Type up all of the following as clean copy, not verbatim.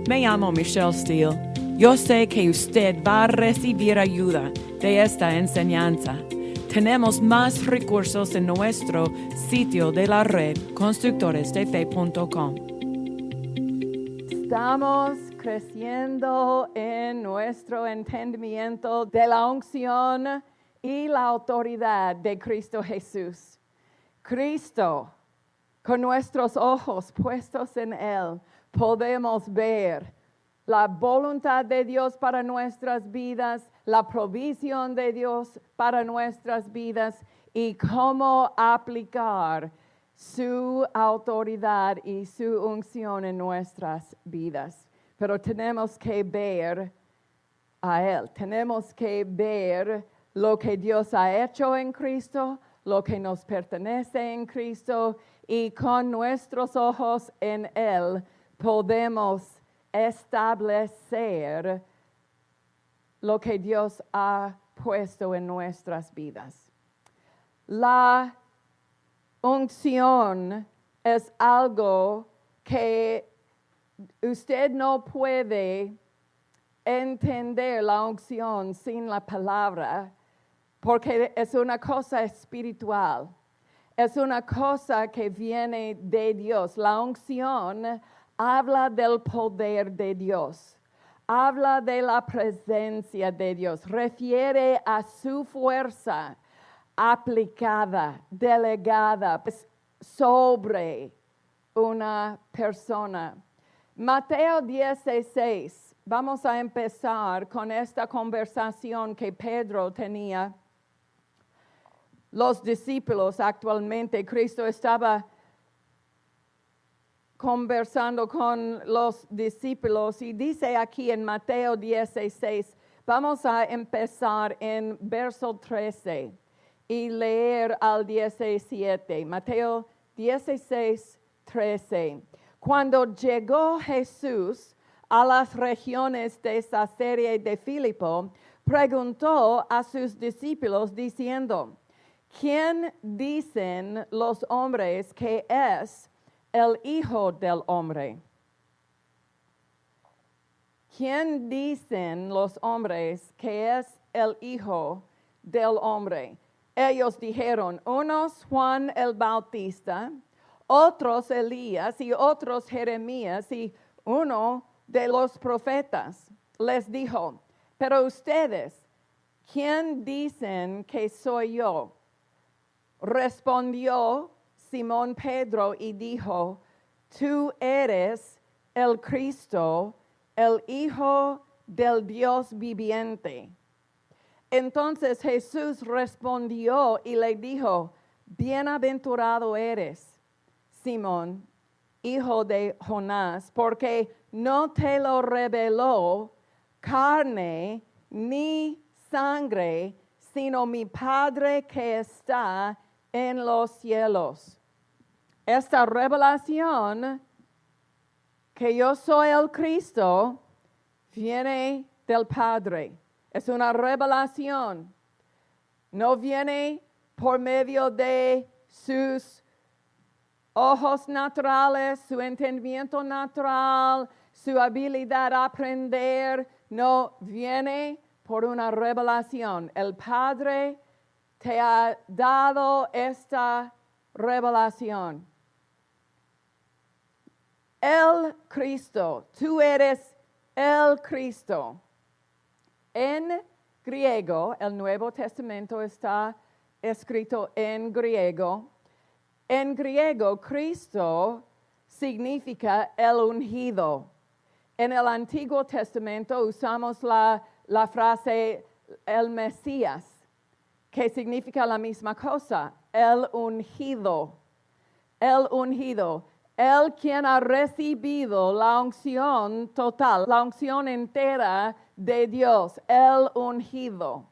Me llamo Michelle Steele. Yo sé que usted va a recibir ayuda de esta enseñanza. Tenemos más recursos en nuestro sitio de la red, constructoresdefe.com. Estamos creciendo en nuestro entendimiento de la unción y la autoridad de Cristo Jesús. Cristo, con nuestros ojos puestos en Él, podemos ver la voluntad de Dios para nuestras vidas, la provisión de Dios para nuestras vidas y cómo aplicar su autoridad y su unción en nuestras vidas. Pero tenemos que ver a Él, tenemos que ver lo que Dios ha hecho en Cristo, lo que nos pertenece en Cristo, y con nuestros ojos en Él podemos establecer lo que Dios ha puesto en nuestras vidas. La unción es algo que usted no puede entender la unción sin la palabra, porque es una cosa espiritual. Es una cosa que viene de Dios. La unción habla del poder de Dios. Habla de la presencia de Dios. Refiere a su fuerza aplicada, delegada sobre una persona. Mateo 16. Vamos a empezar con esta conversación que Pedro tenía. Los discípulos actualmente, Cristo estaba conversando con los discípulos y dice aquí en Mateo 16, vamos a empezar en verso 13 y leer al 17. Mateo 16, 13. Cuando llegó Jesús a las regiones de Cesarea de Filipo, preguntó a sus discípulos diciendo, ¿quién dicen los hombres que es el Hijo del Hombre? ¿Quién dicen los hombres que es el Hijo del Hombre? Ellos dijeron, unos Juan el Bautista, otros Elías y otros Jeremías y uno de los profetas. Les dijo, pero ustedes, ¿quién dicen que soy yo? Respondió Simón Pedro y dijo, tú eres el Cristo, el Hijo del Dios viviente. Entonces Jesús respondió y le dijo, bienaventurado eres, Simón, hijo de Jonás, porque no te lo reveló carne ni sangre, sino mi Padre que está en los cielos. Esta revelación que yo soy el Cristo viene del Padre. Es una revelación. No viene por medio de sus ojos naturales, su entendimiento natural, su habilidad a aprender. No, viene por una revelación. El Padre te ha dado esta revelación. El Cristo, tú eres el Cristo. En griego, el Nuevo Testamento está escrito en griego. En griego, Cristo significa el ungido. En el Antiguo Testamento usamos la frase el Mesías, que significa la misma cosa, el ungido. El ungido. El quien ha recibido la unción total, la unción entera de Dios, el ungido.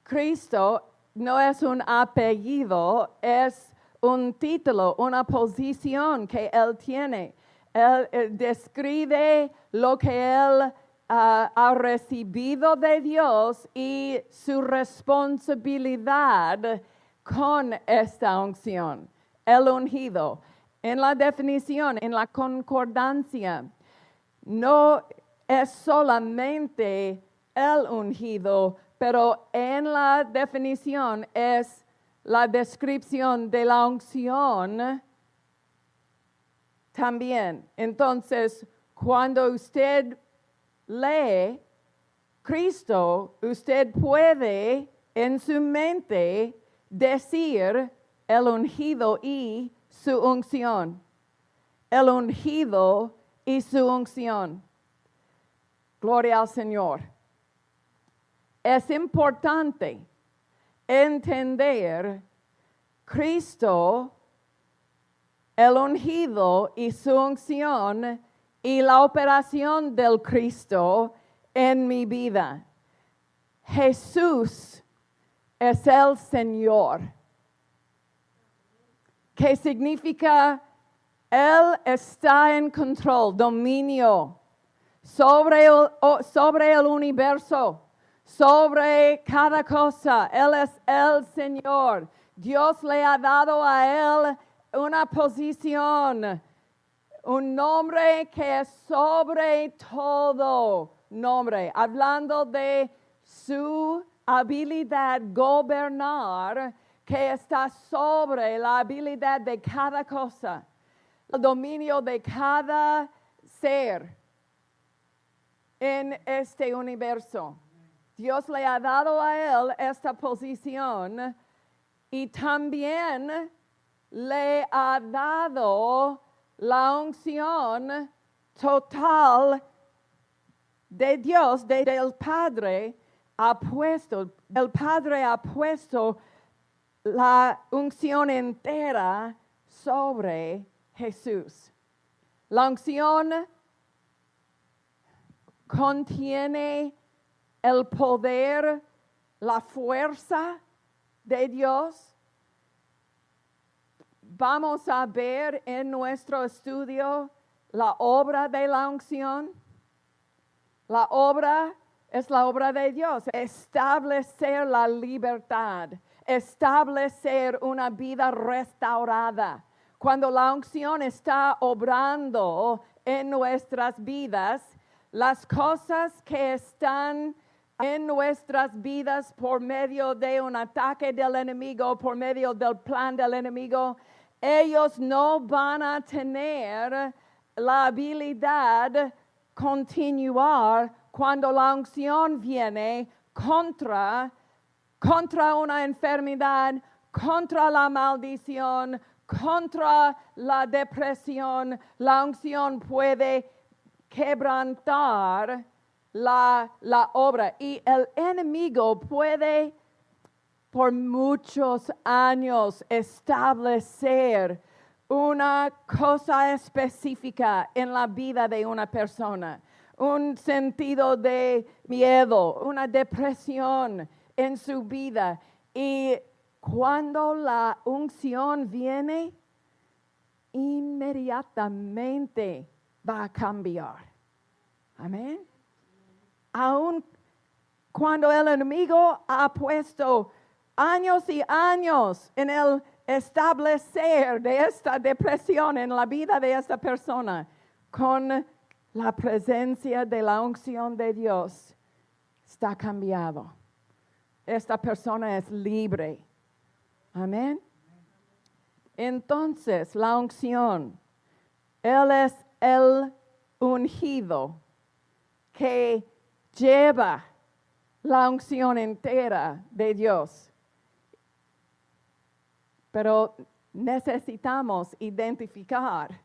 Cristo no es un apellido, es un título, una posición que Él tiene. Él describe lo que Él ha recibido de Dios y su responsabilidad con esta unción, el ungido. En la definición, en la concordancia, no es solamente el ungido, pero en la definición es la descripción de la unción también. Entonces, cuando usted lee Cristo, usted puede en su mente decir el ungido y su unción. El ungido y su unción. Gloria al Señor. Es importante entender Cristo, el ungido y su unción y la operación del Cristo en mi vida. Jesús es el Señor. ¿Qué significa? Él está en control, dominio sobre el universo, sobre cada cosa. Él es el Señor. Dios le ha dado a Él una posición, un nombre que es sobre todo nombre. Hablando de su habilidad gobernar, que está sobre la habilidad de cada cosa, el dominio de cada ser en este universo. Dios le ha dado a Él esta posición y también le ha dado la unción total de Dios, del Padre. El Padre ha puesto la unción entera sobre Jesús. La unción contiene el poder, la fuerza de Dios. Vamos a ver en nuestro estudio la obra de la unción. La obra es la obra de Dios. Establecer la libertad. Establecer una vida restaurada. Cuando la unción está obrando en nuestras vidas, las cosas que están en nuestras vidas por medio de un ataque del enemigo, por medio del plan del enemigo, ellos no van a tener la habilidad continuar cuando la unción viene contra una enfermedad, contra la maldición, contra la depresión. La unción puede quebrantar la obra y el enemigo puede por muchos años establecer una cosa específica en la vida de una persona, un sentido de miedo, una depresión en su vida. Y cuando la unción viene, inmediatamente va a cambiar. Amén. Aun cuando el enemigo ha puesto años y años en el establecer de esta depresión en la vida de esta persona, con la presencia de la unción de Dios, está cambiado. Esta persona es libre. Amén. Entonces, la unción, Él es el ungido que lleva la unción entera de Dios. Pero necesitamos identificar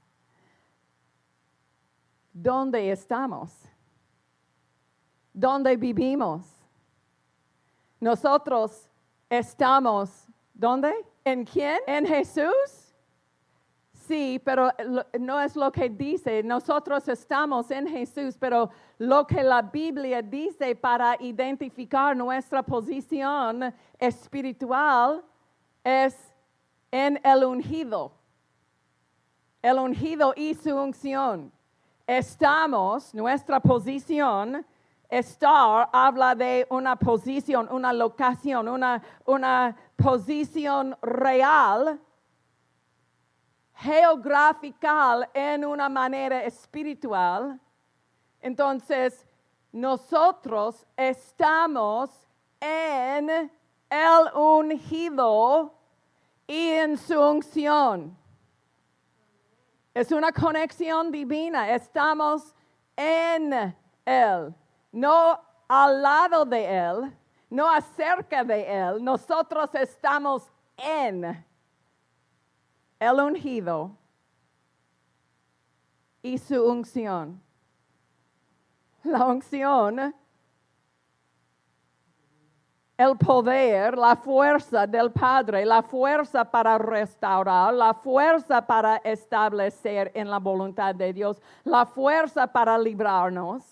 dónde estamos, dónde vivimos. Nosotros estamos, ¿dónde? ¿En quién? ¿En Jesús? Sí, pero no es lo que dice. Nosotros estamos en Jesús, pero lo que la Biblia dice para identificar nuestra posición espiritual es en el ungido. El ungido y su unción. Estamos, nuestra posición, estar habla de una posición, una locación, una posición real, geográfica en una manera espiritual, Entonces, nosotros estamos en el ungido y en su unción. Es una conexión divina. Estamos en Él, no al lado de Él, no acerca de Él. Nosotros estamos en el ungido y su unción. La unción, el poder, la fuerza del Padre, la fuerza para restaurar, la fuerza para establecer en la voluntad de Dios, la fuerza para librarnos.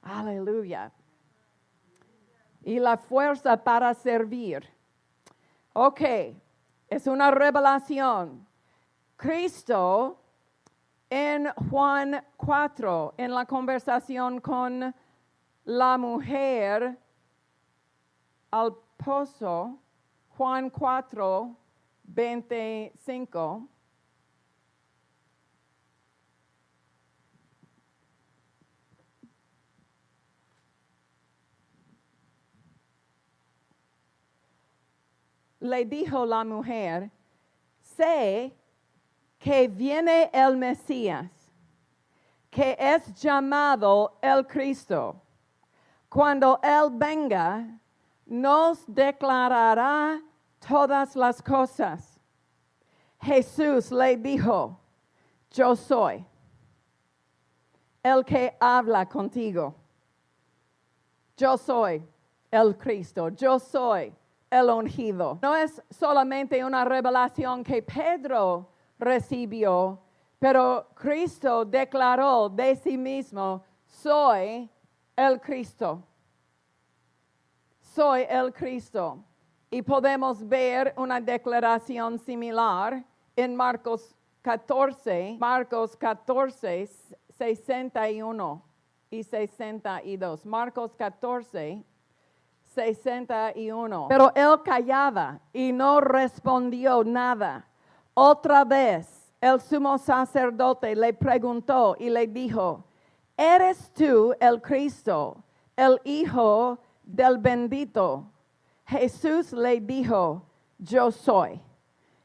Aleluya. Y la fuerza para servir. Ok, es una revelación. Cristo en Juan 4, en la conversación con la mujer al pozo, Juan 4, 25. Le dijo la mujer, sé que viene el Mesías, que es llamado el Cristo. Cuando Él venga, nos declarará todas las cosas. Jesús le dijo, yo soy el que habla contigo. Yo soy el Cristo. Yo soy el ungido. No es solamente una revelación que Pedro recibió, pero Cristo declaró de sí mismo, soy el Cristo. Soy el Cristo. Y podemos ver una declaración similar en Marcos 14, 61 y 62. Marcos 14, 61. Pero él callaba y no respondió nada. Otra vez el sumo sacerdote le preguntó y le dijo, ¿eres tú el Cristo, el Hijo del bendito? Jesús le dijo, yo soy.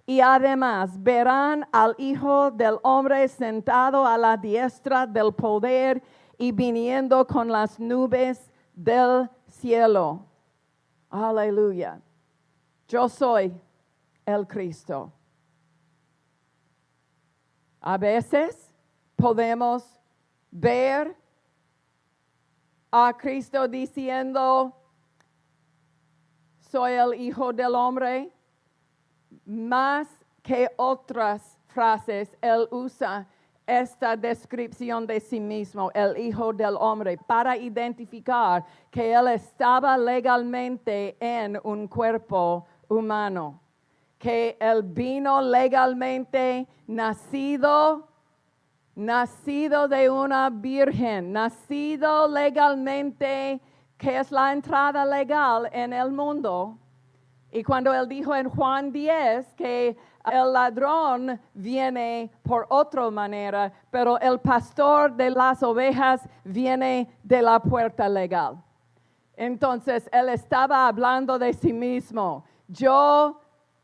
Y además verán al Hijo del Hombre sentado a la diestra del poder y viniendo con las nubes del cielo. Aleluya. Yo soy el Cristo. A veces podemos ver a Cristo diciendo, soy el Hijo del Hombre, más que otras frases, Él usa esta descripción de sí mismo, el Hijo del Hombre, para identificar que Él estaba legalmente en un cuerpo humano, que Él vino legalmente nacido de una virgen, nacido legalmente, que es la entrada legal en el mundo. Y cuando Él dijo en Juan 10 que el ladrón viene por otra manera, pero el pastor de las ovejas viene de la puerta legal. Entonces, Él estaba hablando de sí mismo. Yo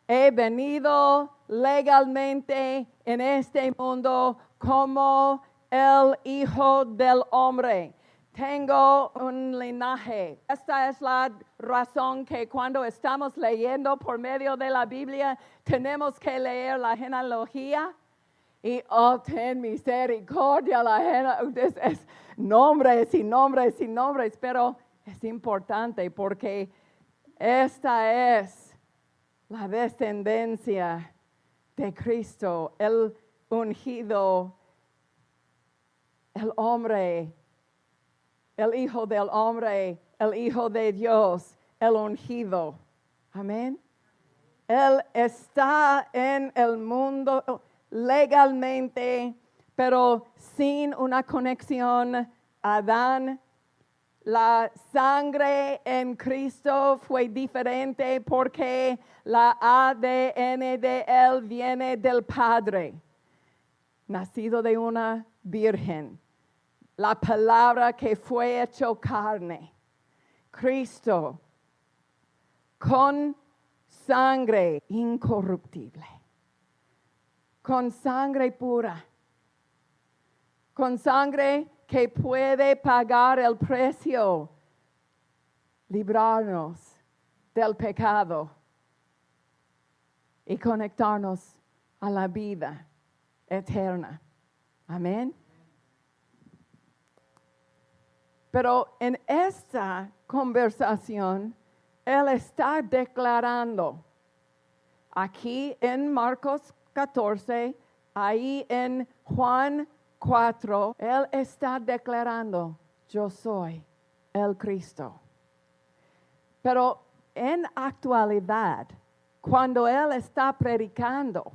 he venido legalmente en este mundo como el Hijo del Hombre. Tengo un linaje. Esta es la razón que cuando estamos leyendo por medio de la Biblia, tenemos que leer la genealogía. Y, ten misericordia, es nombres y nombres y nombres, pero es importante porque esta es la descendencia de Cristo, el ungido, el hombre, el Hijo del Hombre, el Hijo de Dios, el ungido. Amén. Él está en el mundo legalmente, pero sin una conexión a Adán. La sangre en Cristo fue diferente porque la ADN de Él viene del Padre, nacido de una virgen, la palabra que fue hecho carne, Cristo, con sangre incorruptible, con sangre pura, con sangre que puede pagar el precio, librarnos del pecado y conectarnos a la vida eterna. Amén. Pero en esta conversación, Él está declarando, aquí en Marcos 14, ahí en Juan 4, Él está declarando, yo soy el Cristo. Pero en actualidad, cuando Él está predicando,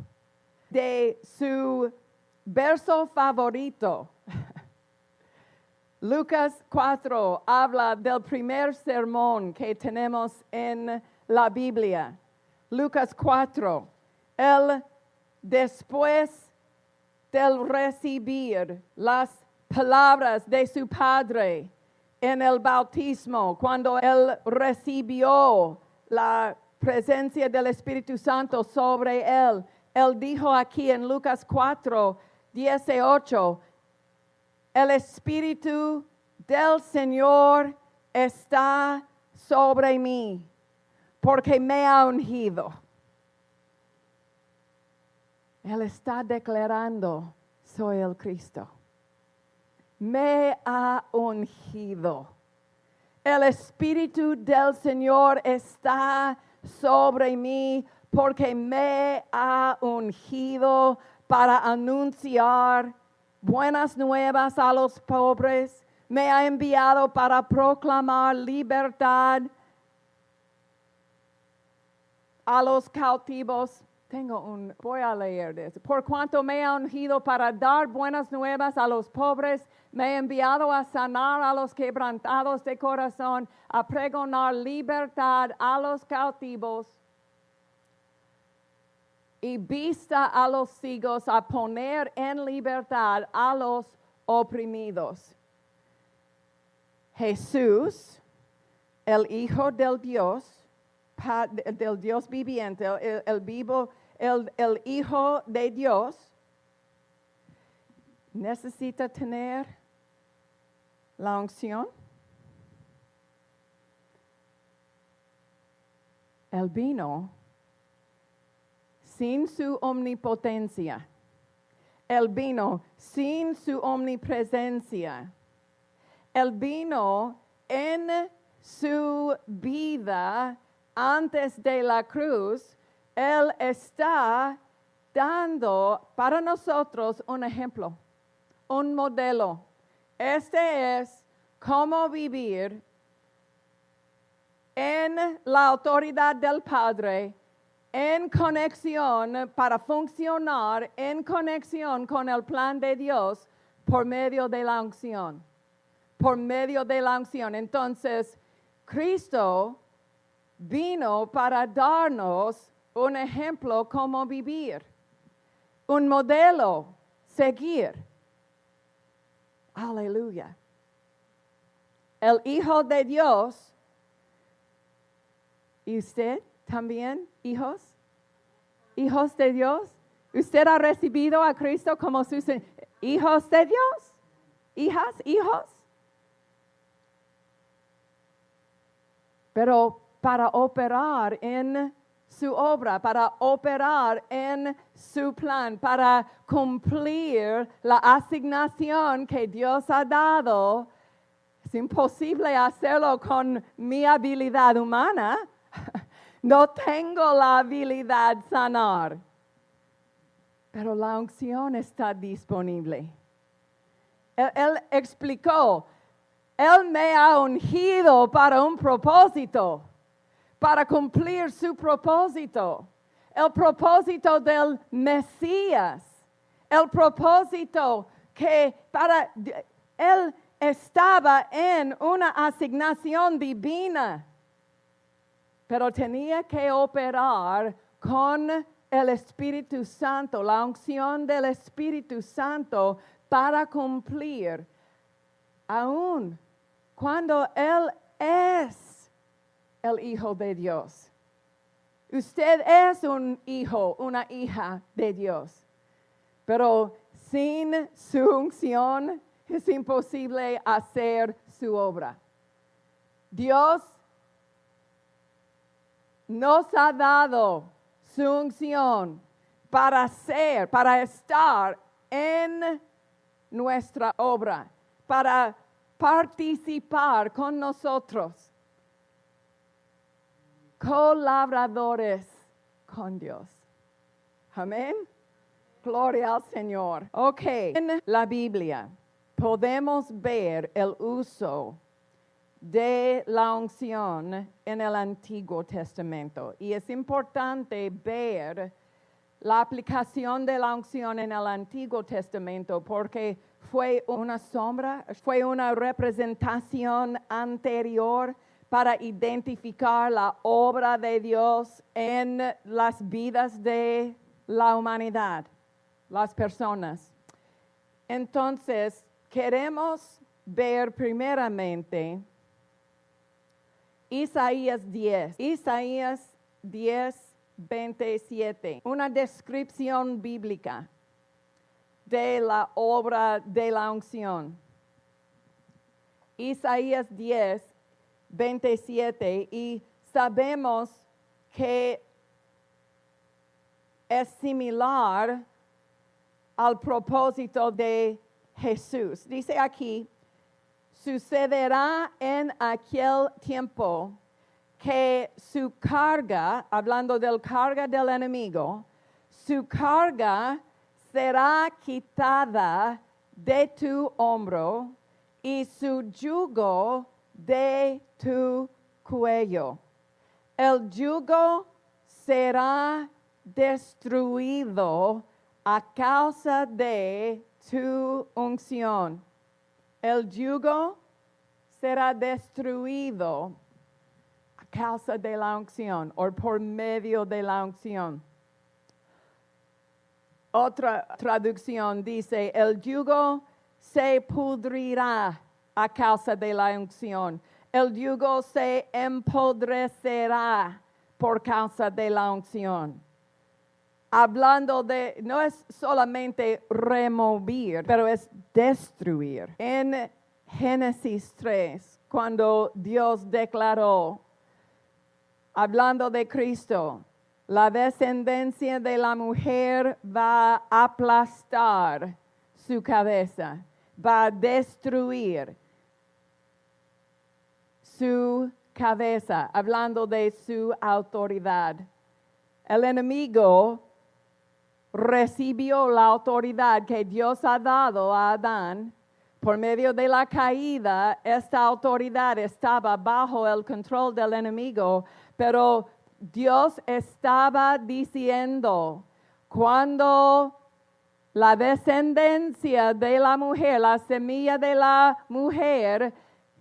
de su verso favorito, Lucas 4 habla del primer sermón que tenemos en la Biblia. Lucas 4, Él después del recibir las palabras de su Padre en el bautismo, cuando Él recibió la presencia del Espíritu Santo sobre Él, Él dijo aquí en Lucas 4, 18, el Espíritu del Señor está sobre mí, porque me ha ungido. Él está declarando, soy el Cristo. Me ha ungido. El Espíritu del Señor está sobre mí, porque me ha ungido para anunciar buenas nuevas a los pobres, me ha enviado para proclamar libertad a los cautivos. Voy a leer de eso. Por cuanto me ha ungido para dar buenas nuevas a los pobres, me ha enviado a sanar a los quebrantados de corazón, a pregonar libertad a los cautivos y vista a los ciegos, a poner en libertad a los oprimidos. Jesús, el Hijo del Dios viviente, el Hijo de Dios, necesita tener la unción. Él vino sin su omnipotencia. Él vino sin su omnipresencia. Él vino en su vida antes de la cruz. Él está dando para nosotros un ejemplo, un modelo. Este es cómo vivir en la autoridad del Padre, en conexión, para funcionar en conexión con el plan de Dios por medio de la unción. Por medio de la unción. Entonces, Cristo vino para darnos un ejemplo cómo vivir, un modelo seguir. Aleluya. El Hijo de Dios, ¿y usted también, hijos? ¿Hijos de Dios? ¿Usted ha recibido a Cristo como sus hijos de Dios? ¿Hijas? ¿Hijos? Pero para operar en su obra, para operar en su plan, para cumplir la asignación que Dios ha dado, es imposible hacerlo con mi habilidad humana. No tengo la habilidad de sanar, pero la unción está disponible. Él explicó, Él me ha ungido para un propósito, para cumplir su propósito, el propósito del Mesías, el propósito que Él estaba en una asignación divina, pero tenía que operar con el Espíritu Santo, la unción del Espíritu Santo para cumplir aún cuando Él es el Hijo de Dios. Usted es un hijo, una hija de Dios, pero sin su unción es imposible hacer su obra. Dios nos ha dado su unción para estar en nuestra obra, para participar con nosotros, colaboradores con Dios. Amén. Gloria al Señor. Ok, en la Biblia podemos ver el uso de la unción en el Antiguo Testamento. Y es importante ver la aplicación de la unción en el Antiguo Testamento porque fue una sombra, fue una representación anterior para identificar la obra de Dios en las vidas de la humanidad, las personas. Entonces, queremos ver primeramente Isaías 10, 27, una descripción bíblica de la obra de la unción. Isaías 10, 27, y sabemos que es similar al propósito de Jesús. Dice aquí, sucederá en aquel tiempo que su carga, hablando del carga del enemigo, su carga será quitada de tu hombro y su yugo de tu cuello. El yugo será destruido a causa de tu unción. El yugo será destruido a causa de la unción o por medio de la unción. Otra traducción dice, el yugo se pudrirá a causa de la unción. El yugo se empodrecerá por causa de la unción. Hablando de, no es solamente remover, pero es destruir. En Génesis 3, cuando Dios declaró, hablando de Cristo, la descendencia de la mujer va a aplastar su cabeza, va a destruir su cabeza, hablando de su autoridad. El enemigo recibió la autoridad que Dios ha dado a Adán. Por medio de la caída, esta autoridad estaba bajo el control del enemigo, pero Dios estaba diciendo, cuando la descendencia de la mujer, la semilla de la mujer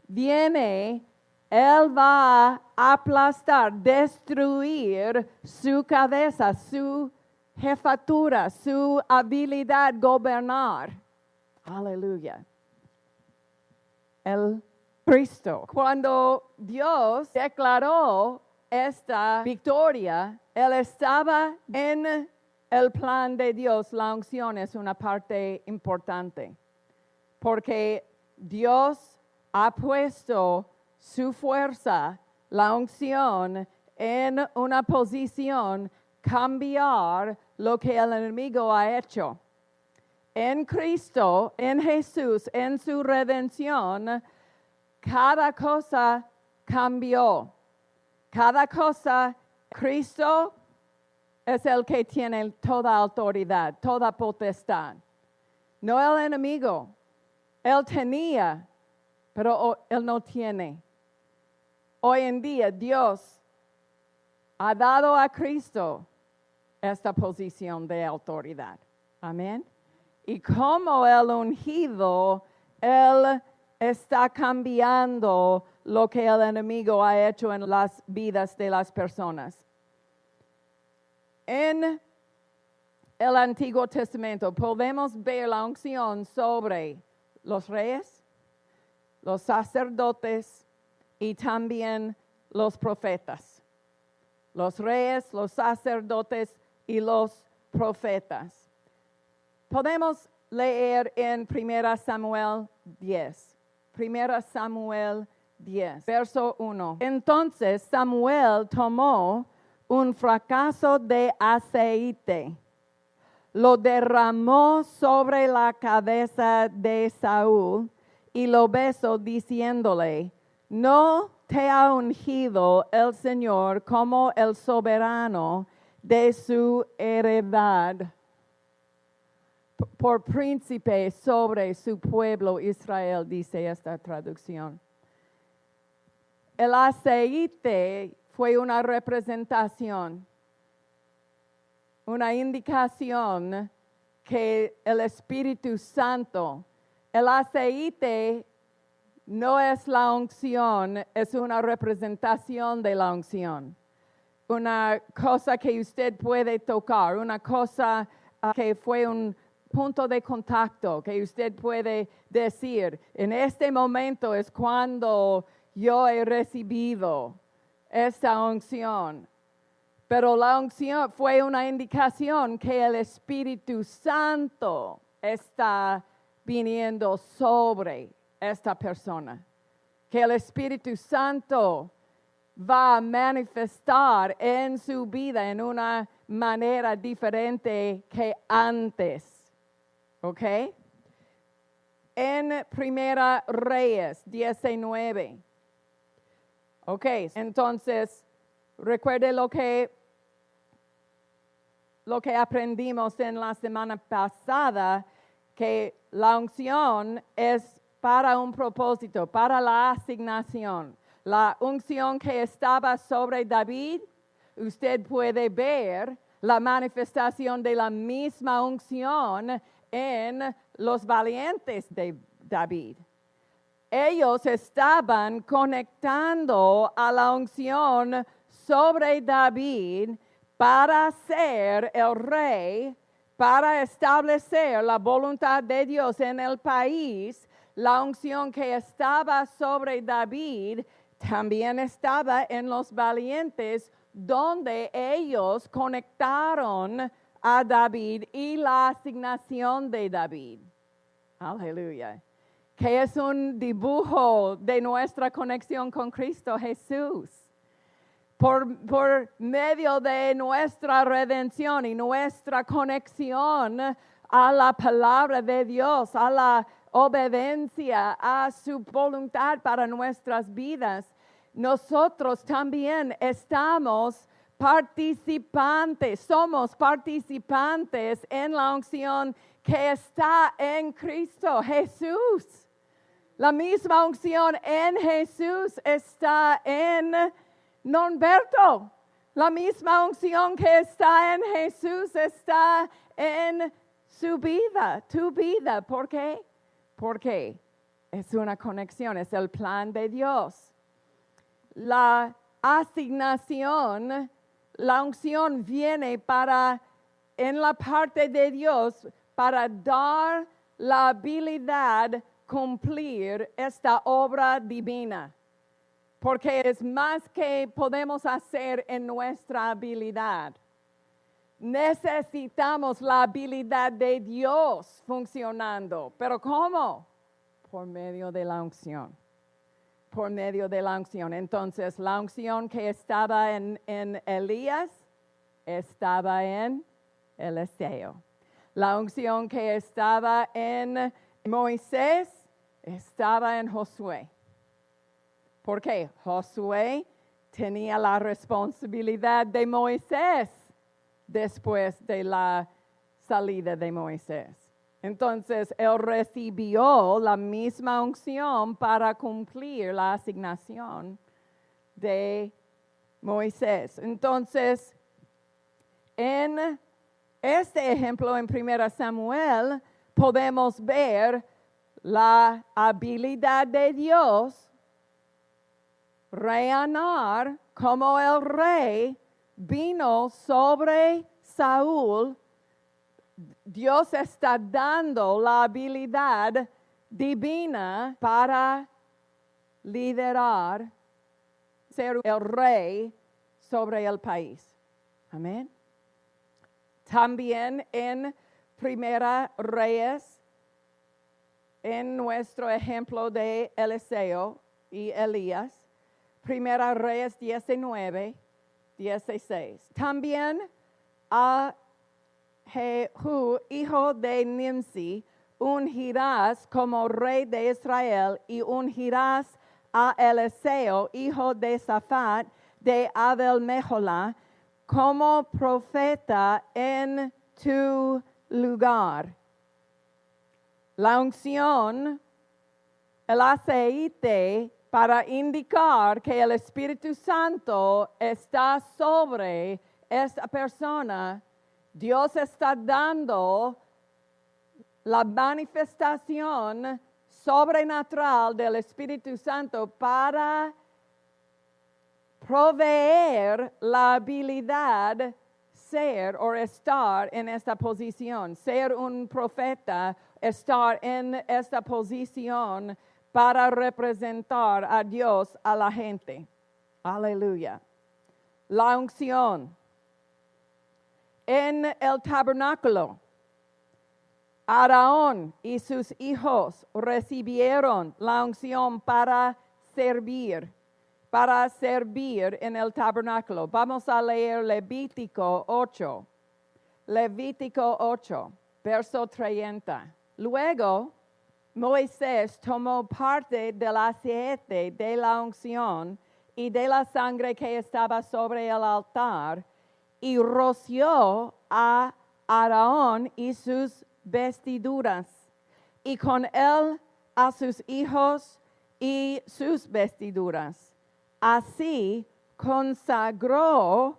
viene, Él va a aplastar, destruir su cabeza, su jefatura, su habilidad gobernar. Aleluya. El Cristo. Cuando Dios declaró esta victoria, Él estaba en el plan de Dios. La unción es una parte importante, porque Dios ha puesto su fuerza, la unción, en una posición cambiar lo que el enemigo ha hecho. En Cristo, en Jesús, en su redención, cada cosa cambió. Cada cosa, Cristo es el que tiene toda autoridad, toda potestad. No el enemigo. Él tenía, pero él no tiene. Hoy en día Dios ha dado a Cristo esta posición de autoridad. Amén. Y como el ungido, Él está cambiando lo que el enemigo ha hecho en las vidas de las personas. En el Antiguo Testamento podemos ver la unción sobre los reyes, los sacerdotes y también los profetas. Los reyes, los sacerdotes y los profetas. Podemos leer en 1 Samuel 10. 1 Samuel 10, verso 1. Entonces Samuel tomó un fracaso de aceite, lo derramó sobre la cabeza de Saúl y lo besó diciéndole: ¿No te ha ungido el Señor como el soberano de su heredad por príncipe sobre su pueblo Israel? Dice esta traducción. El aceite fue una representación, una indicación que el Espíritu Santo, el aceite no es la unción, es una representación de la unción. Una cosa que usted puede tocar, una cosa que fue un punto de contacto, que usted puede decir, en este momento es cuando yo he recibido esta unción. Pero la unción fue una indicación que el Espíritu Santo está viniendo sobre esta persona. Que el Espíritu Santo va a manifestar en su vida en una manera diferente que antes. ¿Ok? En Primera Reyes 19. Ok, entonces, recuerde lo que aprendimos en la semana pasada, que la unción es para un propósito, para la asignación. La unción que estaba sobre David, usted puede ver la manifestación de la misma unción en los valientes de David. Ellos estaban conectando a la unción sobre David para ser el rey, para establecer la voluntad de Dios en el país. La unción que estaba sobre David también estaba en los valientes, donde ellos conectaron a David y la asignación de David. Aleluya. Que es un dibujo de nuestra conexión con Cristo Jesús. Por medio de nuestra redención y nuestra conexión a la palabra de Dios, a la obediencia a su voluntad para nuestras vidas, nosotros también somos participantes en la unción que está en Cristo Jesús. La misma unción en Jesús está en Norberto. La misma unción que está en Jesús está en su vida, tu vida. ¿Por qué? Porque es una conexión, es el plan de Dios. La asignación, la unción viene en la parte de Dios, para dar la habilidad cumplir esta obra divina. Porque es más que podemos hacer en nuestra habilidad. Necesitamos la habilidad de Dios funcionando. ¿Pero cómo? Por medio de la unción. Por medio de la unción. Entonces, la unción que estaba en Elías estaba en Eliseo. La unción que estaba en Moisés estaba en Josué. ¿Por qué? Josué tenía la responsabilidad de Moisés después de la salida de Moisés. Entonces, él recibió la misma unción para cumplir la asignación de Moisés. Entonces, en este ejemplo en 1 Samuel podemos ver la habilidad de Dios reinar como el rey vino sobre Saúl. Dios está dando la habilidad divina para liderar, ser el rey sobre el país. Amén. También en Primera Reyes, en nuestro ejemplo de Eliseo y Elías, Primera Reyes 19, 16. También a Jehú, hijo de Nimsi, ungirás como rey de Israel y ungirás a Eliseo, hijo de Safat, de Abel-Meholah, como profeta en tu lugar. La unción, el aceite para indicar que el Espíritu Santo está sobre esta persona. Dios está dando la manifestación sobrenatural del Espíritu Santo para proveer la habilidad ser o estar en esta posición, ser un profeta, estar en esta posición para representar a Dios a la gente. Aleluya. La unción. En el tabernáculo, Aarón y sus hijos recibieron la unción para servir en el tabernáculo. Vamos a leer Levítico 8, verso 30. Luego, Moisés tomó parte del aceite de la unción y de la sangre que estaba sobre el altar y roció a Aarón y sus vestiduras, y con él a sus hijos y sus vestiduras. Así consagró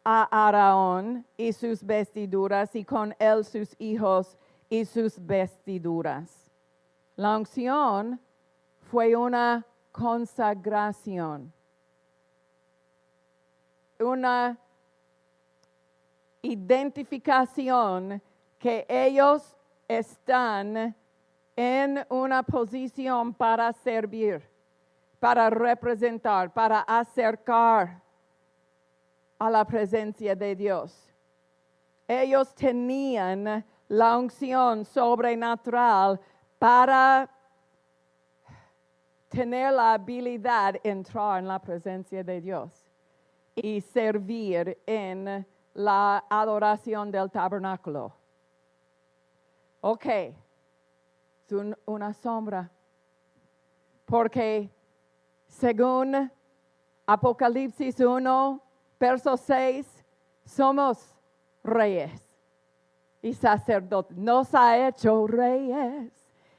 a Aarón y sus vestiduras, y con él sus hijos y sus vestiduras. La unción fue una consagración, una identificación que ellos están en una posición para servir, para representar, para acercar a la presencia de Dios. Ellos tenían la unción sobrenatural para tener la habilidad de entrar en la presencia de Dios y servir en la adoración del tabernáculo. Ok, es una sombra, porque según Apocalipsis 1, verso 6, somos reyes y sacerdotes. Nos ha hecho reyes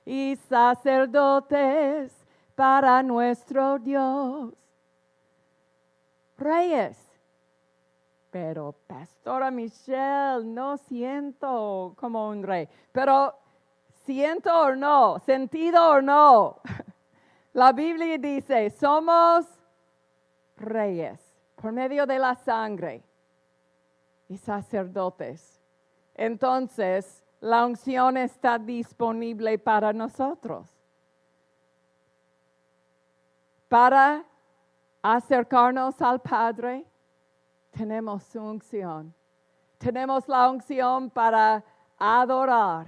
y sacerdotes para nuestro Dios. Reyes. Pero, Pastora Michelle, no siento como un rey. Pero, siento o no, sentido o no, la Biblia dice, somos reyes por medio de la sangre y sacerdotes. Entonces, la unción está disponible para nosotros. Para acercarnos al Padre, tenemos su unción. Tenemos la unción para adorar,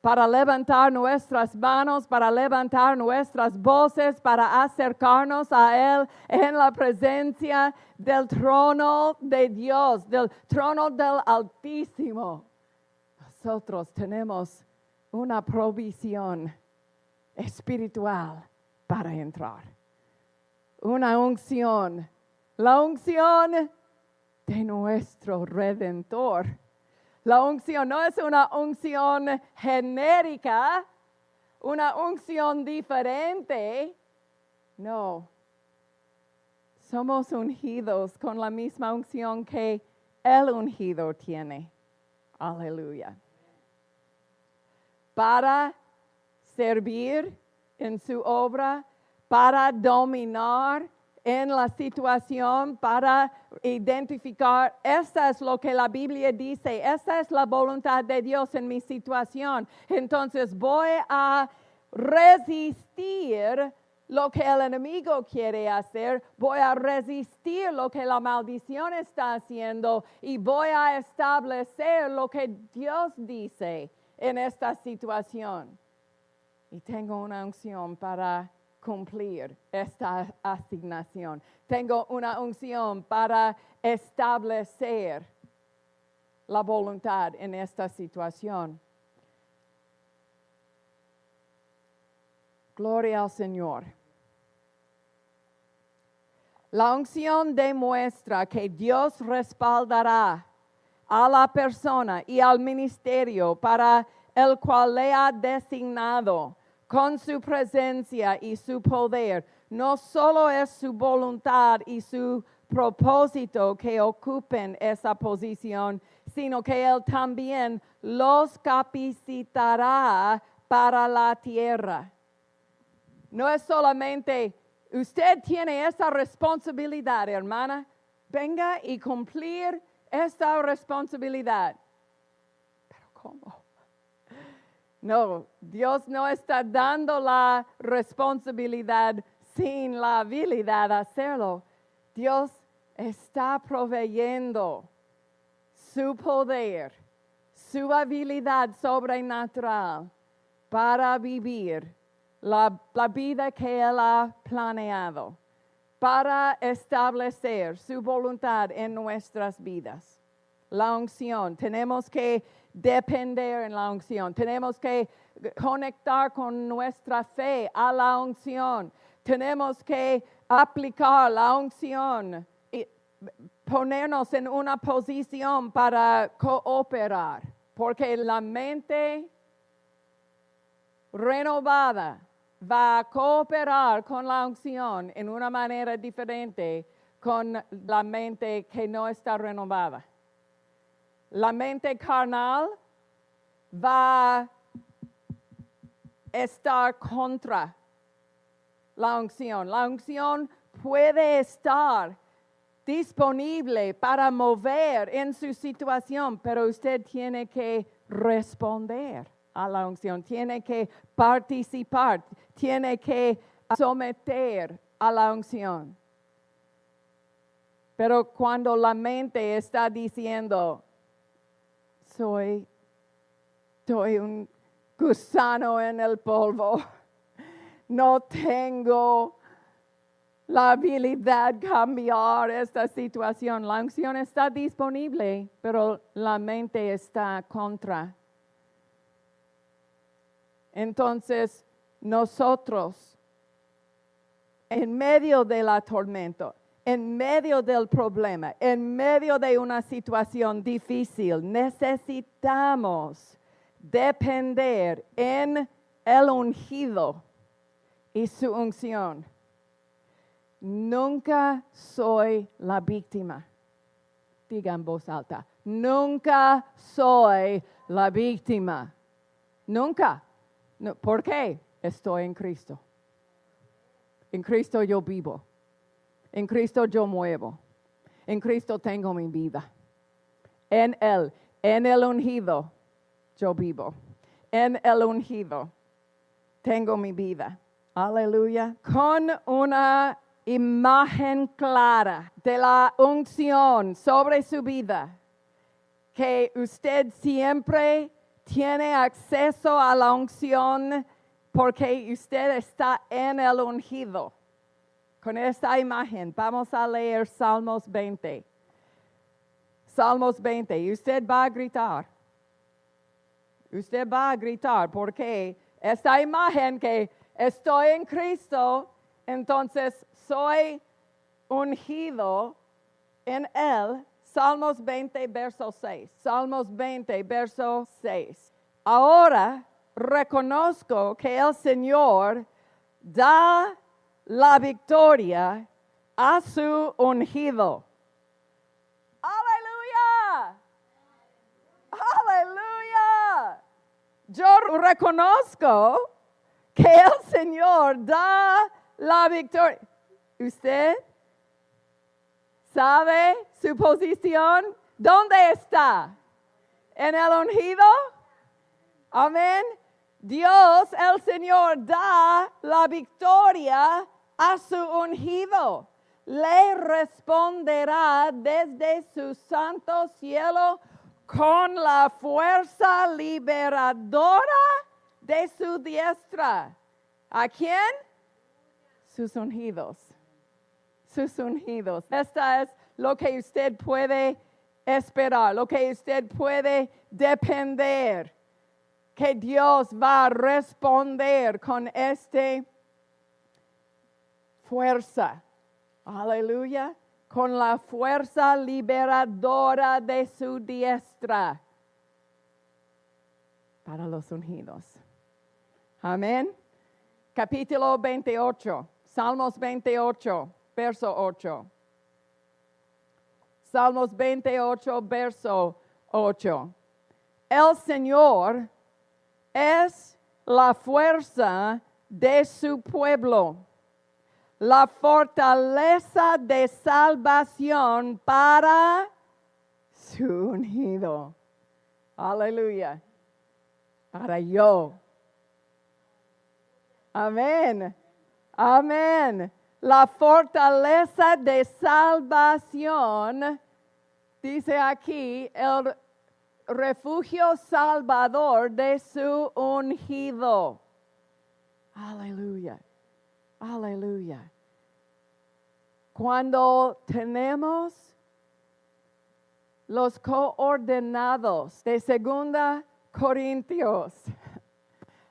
para levantar nuestras manos, para levantar nuestras voces, para acercarnos a Él en la presencia del trono de Dios, del trono del Altísimo. Nosotros tenemos una provisión espiritual para entrar. Una unción. La unción de nuestro Redentor. La unción no es una unción genérica, una unción diferente. No. Somos ungidos con la misma unción que el ungido tiene. Aleluya. Para servir en su obra, para dominar en la situación, para identificar, esta es lo que la Biblia dice, esta es la voluntad de Dios en mi situación. Entonces voy a resistir lo que el enemigo quiere hacer, voy a resistir lo que la maldición está haciendo y voy a establecer lo que Dios dice en esta situación. Y tengo una unción para cumplir esta asignación. Tengo una unción para establecer la voluntad en esta situación. Gloria al Señor. La unción demuestra que Dios respaldará a la persona y al ministerio para el cual le ha designado con su presencia y su poder. No solo es su voluntad y su propósito que ocupen esa posición, sino que Él también los capacitará para la tierra. No es solamente, usted tiene esa responsabilidad, hermana, venga y cumplir esta responsabilidad. ¿Pero cómo? No, Dios no está dando la responsabilidad sin la habilidad de hacerlo. Dios está proveyendo su poder, su habilidad sobrenatural para vivir la vida que Él ha planeado, para establecer su voluntad en nuestras vidas. La unción, tenemos que depender en la unción, tenemos que conectar con nuestra fe a la unción, tenemos que aplicar la unción y ponernos en una posición para cooperar, porque la mente renovada va a cooperar con la unción en una manera diferente con la mente que no está renovada. La mente carnal va a estar contra la unción. La unción puede estar disponible para mover en su situación, pero usted tiene que responder a la unción, tiene que participar, tiene que someter a la unción. Pero cuando la mente está diciendo, soy un gusano en el polvo, no tengo la habilidad de cambiar esta situación. La unción está disponible, pero la mente está contra. Entonces, nosotros, en medio de la tormenta, en medio del problema, en medio de una situación difícil, necesitamos depender en el ungido y su unción. Nunca soy la víctima. Diga en voz alta, nunca soy la víctima. Nunca. No, ¿por qué? Estoy en Cristo. En Cristo yo vivo. En Cristo yo muevo. En Cristo tengo mi vida. En Él, en el ungido, yo vivo. En el ungido tengo mi vida. Aleluya. Con una imagen clara de la unción sobre su vida, que usted siempre tiene acceso a la unción porque usted está en el ungido. Con esta imagen vamos a leer Salmos 20. Salmos 20. Y usted va a gritar. Usted va a gritar porque esta imagen que estoy en Cristo, entonces soy ungido en Él. Salmos 20, verso 6. Salmos 20, verso 6. Ahora reconozco que el Señor da la victoria a su ungido. ¡Aleluya! ¡Aleluya! Yo reconozco que el Señor da la victoria. ¿Usted sabe su posición? ¿Dónde está? ¿En el ungido? Amén. Dios, el Señor, da la victoria a su ungido. Le responderá desde su santo cielo con la fuerza liberadora de su diestra. ¿A quién? Sus ungidos. Sus ungidos. Esta es lo que usted puede esperar, lo que usted puede depender, que Dios va a responder con esta fuerza. Aleluya. Con la fuerza liberadora de su diestra para los ungidos. Amén. Capítulo 28, Salmos 28, verso 8. Salmos 28, verso 8. El Señor es la fuerza de su pueblo, la fortaleza de salvación para su ungido. Aleluya. Para yo. Amén. Amén. La fortaleza de salvación, dice aquí, el refugio salvador de su ungido. Aleluya. Aleluya. Cuando tenemos los coordenados de 2 Corintios,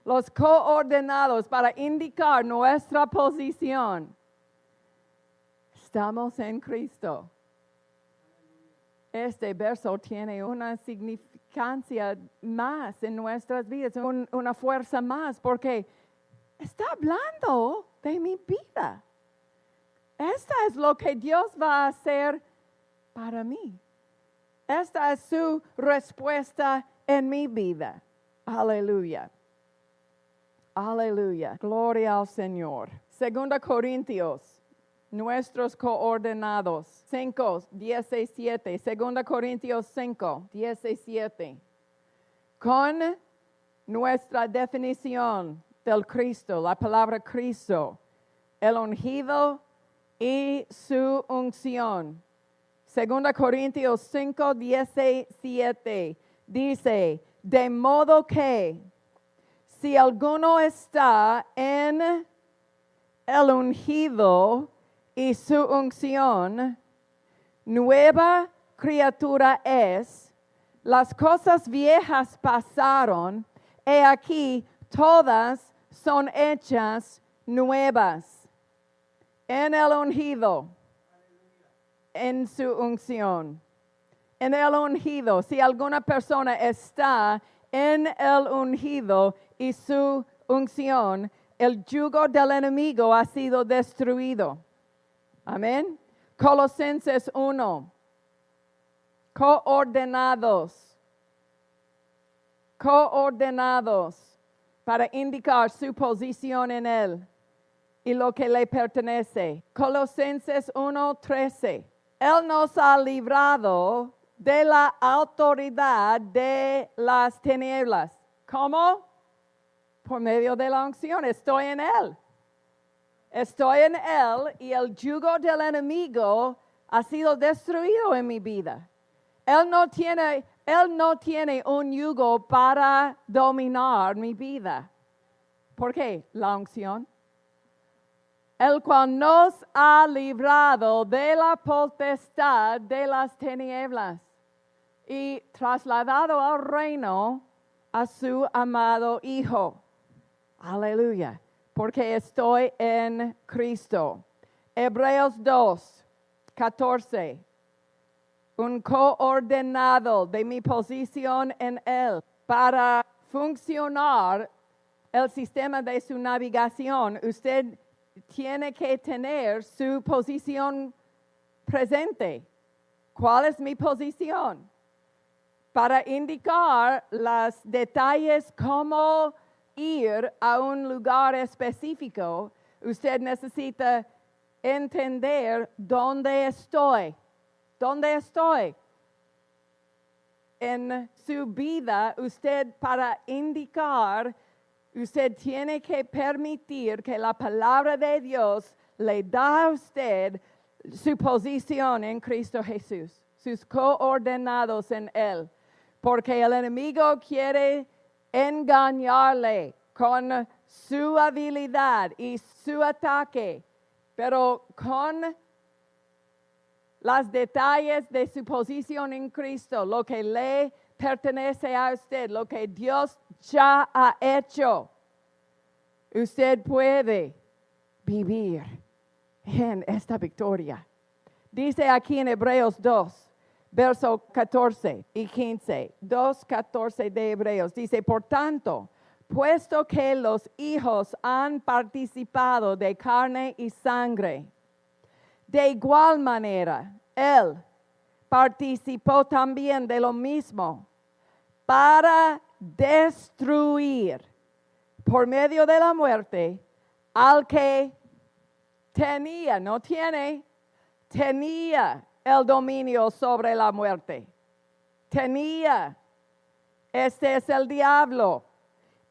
los coordenados para indicar nuestra posición, estamos en Cristo. Este verso tiene una significancia más en nuestras vidas, una fuerza más, porque está hablando de mi vida. Esta es lo que Dios va a hacer para mí. Esta es su respuesta en mi vida. Aleluya. Aleluya. Gloria al Señor. 2 Corintios, nuestros coordenados. 5:17. 2 Corintios 5:17. Con nuestra definición del Cristo, la palabra Cristo, el ungido y su unción. 2 Corintios 5:17 dice, de modo que si alguno está en el ungido y su unción, nueva criatura es, las cosas viejas pasaron, he aquí todas son hechas nuevas. En el ungido, en su unción. En el ungido, si alguna persona está en el ungido y su unción, el yugo del enemigo ha sido destruido. Amén. Colosenses 1. Coordenados. Coordenados para indicar su posición en él y lo que le pertenece. Colosenses 1:13. Él nos ha librado de la autoridad de las tinieblas. ¿Cómo? Por medio de la unción. Estoy en Él. Estoy en Él y el yugo del enemigo ha sido destruido en mi vida. Él no tiene un yugo para dominar mi vida. ¿Por qué? La unción. El cual nos ha librado de la potestad de las tinieblas y trasladado al reino a su amado Hijo. Aleluya. Porque estoy en Cristo. Hebreos 2:14. Un coordenado de mi posición en Él para funcionar el sistema de su navegación. Usted tiene que tener su posición presente. ¿Cuál es mi posición? Para indicar los detalles cómo ir a un lugar específico, usted necesita entender dónde estoy. ¿Dónde estoy? En su vida, usted para indicar Usted tiene que permitir que la palabra de Dios le da a usted su posición en Cristo Jesús, sus coordenados en Él, porque el enemigo quiere engañarle con su habilidad y su ataque, pero con los detalles de su posición en Cristo, lo que le pertenece a usted, lo que Dios ya ha hecho, usted puede vivir en esta victoria. Dice aquí en Hebreos 2, verso 14 y 15, 2:14 de Hebreos, dice, por tanto, puesto que los hijos han participado de carne y sangre, de igual manera, Él participó también de lo mismo para destruir por medio de la muerte al que tenía, no tiene, tenía el dominio sobre la muerte. Tenía, este es el diablo.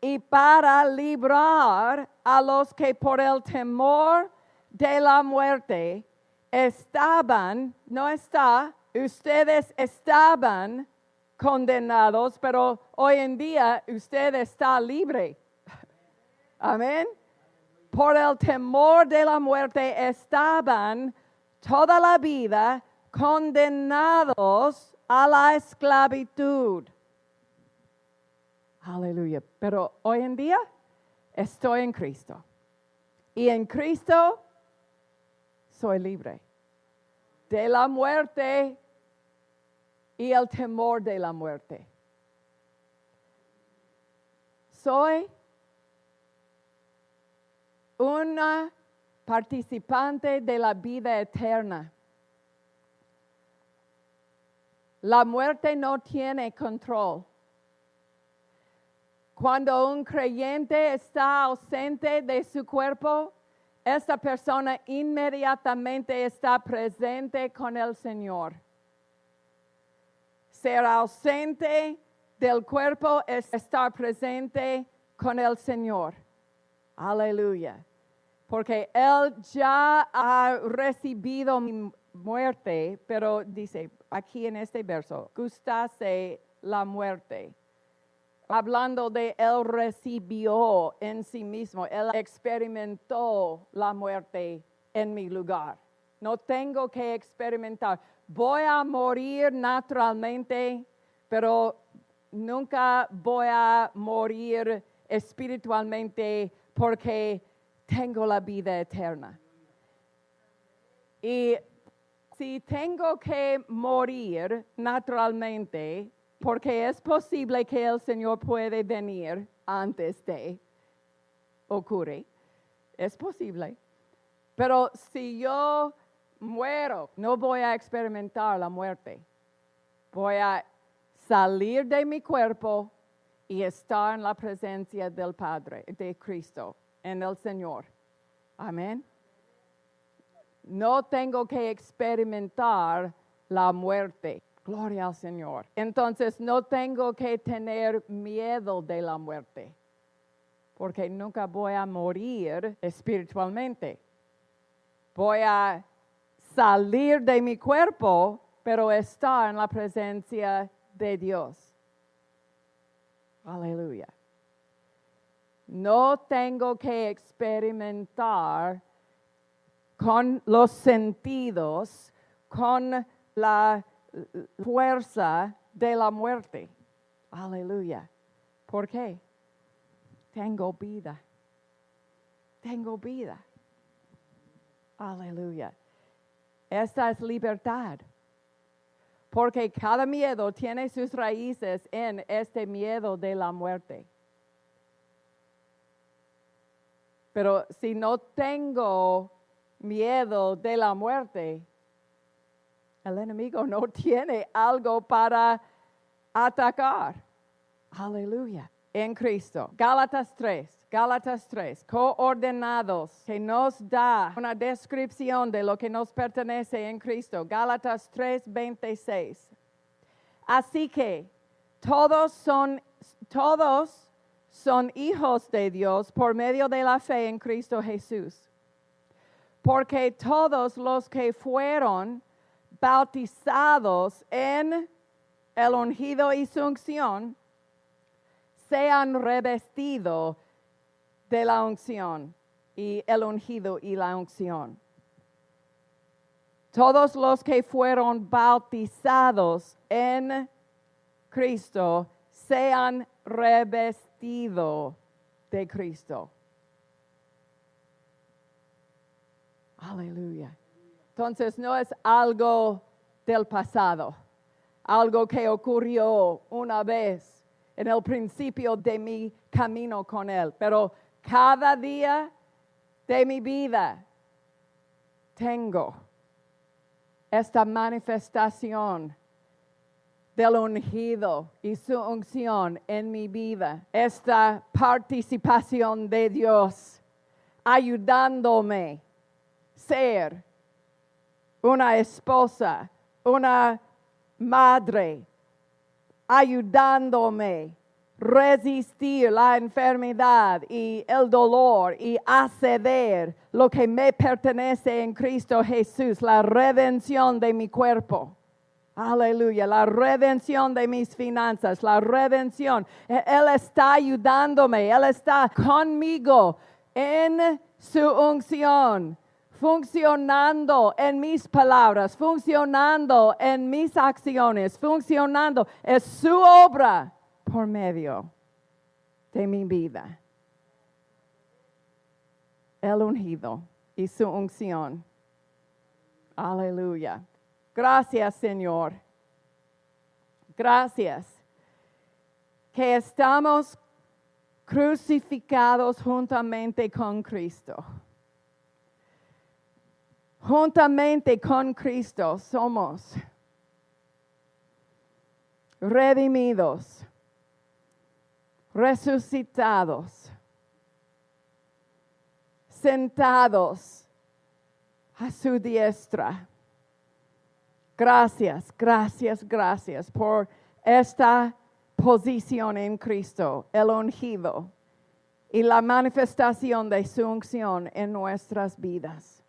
Y para librar a los que por el temor de la muerte estaban, no está, ustedes estaban condenados, pero hoy en día usted está libre. Amén. Por el temor de la muerte estaban toda la vida condenados a la esclavitud. Aleluya. Pero hoy en día estoy en Cristo. Y en Cristo soy libre de la muerte y el temor de la muerte. Soy una participante de la vida eterna. La muerte no tiene control. Cuando un creyente está ausente de su cuerpo, esta persona inmediatamente está presente con el Señor. Ser ausente del cuerpo es estar presente con el Señor. Aleluya. Porque Él ya ha recibido mi muerte, pero dice aquí en este verso, gustase la muerte. Hablando de Él recibió en sí mismo, Él experimentó la muerte en mi lugar. No tengo que experimentar. Voy a morir naturalmente, pero nunca voy a morir espiritualmente porque tengo la vida eterna. Y si tengo que morir naturalmente, porque es posible que el Señor puede venir antes de ocurre. Es posible. Pero si yo muero, no voy a experimentar la muerte. Voy a salir de mi cuerpo y estar en la presencia del Padre, de Cristo, en el Señor. Amén. No tengo que experimentar la muerte. Gloria al Señor. Entonces no tengo que tener miedo de la muerte, porque nunca voy a morir espiritualmente. Voy a salir de mi cuerpo, pero estar en la presencia de Dios. Aleluya. No tengo que experimentar con los sentidos, con la fuerza de la muerte. Aleluya. ¿Por qué? Tengo vida. Tengo vida. Aleluya. Esta es libertad. Porque cada miedo tiene sus raíces en este miedo de la muerte. Pero si no tengo miedo de la muerte, el enemigo no tiene algo para atacar. Aleluya. En Cristo. Gálatas 3, coordenados, que nos da una descripción de lo que nos pertenece en Cristo. Gálatas 3:26. Así que todos son hijos de Dios por medio de la fe en Cristo Jesús. Porque todos los que fueron bautizados en el ungido y su unción se han revestido de la unción y el ungido y la unción. Todos los que fueron bautizados en Cristo se han revestido de Cristo. Aleluya. Entonces no es algo del pasado, algo que ocurrió una vez en el principio de mi camino con Él, pero cada día de mi vida tengo esta manifestación del ungido y su unción en mi vida, esta participación de Dios ayudándome a ser una esposa, una madre, ayudándome a resistir la enfermedad y el dolor y acceder lo que me pertenece en Cristo Jesús, la redención de mi cuerpo. Aleluya, la redención de mis finanzas, la redención. Él está ayudándome, Él está conmigo en su unción, funcionando en mis palabras, funcionando en mis acciones, funcionando. Es su obra por medio de mi vida. El ungido y su unción. Aleluya. Gracias, Señor. Gracias que estamos crucificados juntamente con Cristo. Juntamente con Cristo somos redimidos, resucitados, sentados a su diestra. Gracias, gracias, gracias por esta posición en Cristo, el ungido y la manifestación de su unción en nuestras vidas.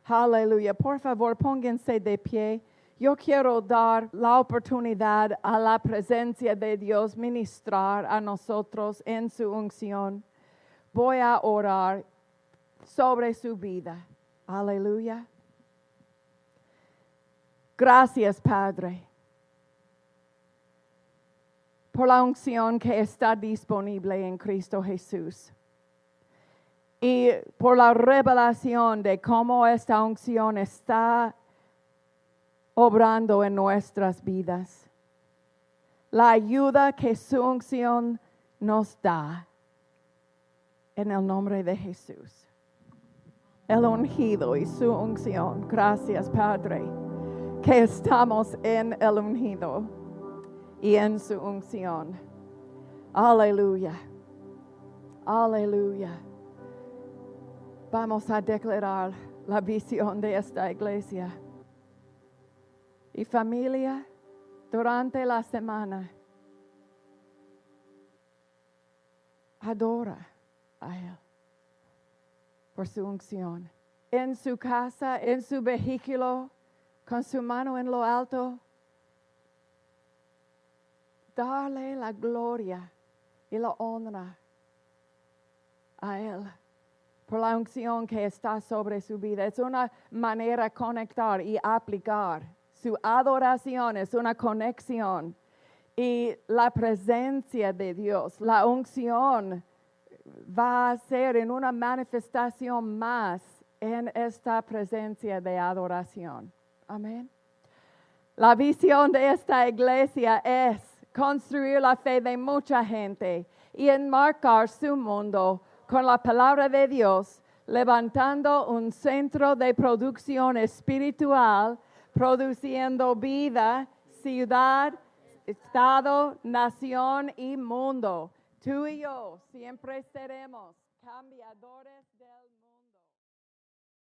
Aleluya. Por favor, pónganse de pie. Yo quiero dar la oportunidad a la presencia de Dios ministrar a nosotros en su unción. Voy a orar sobre su vida. Aleluya. Gracias, Padre, por la unción que está disponible en Cristo Jesús. Y por la revelación de cómo esta unción está obrando en nuestras vidas. La ayuda que su unción nos da. En el nombre de Jesús. El ungido y su unción. Gracias, Padre, que estamos en el ungido y en su unción. Aleluya. Aleluya. Vamos a declarar la visión de esta iglesia. Y familia, durante la semana, adora a Él por su unción. En su casa, en su vehículo, con su mano en lo alto, darle la gloria y la honra a Él por la unción que está sobre su vida. Es una manera de conectar y aplicar. Su adoración es una conexión. Y la presencia de Dios, la unción, va a ser en una manifestación más en esta presencia de adoración. Amén. La visión de esta iglesia es construir la fe de mucha gente y enmarcar su mundo con la palabra de Dios, levantando un centro de producción espiritual, produciendo vida, ciudad, estado, nación y mundo. Tú y yo siempre seremos cambiadores.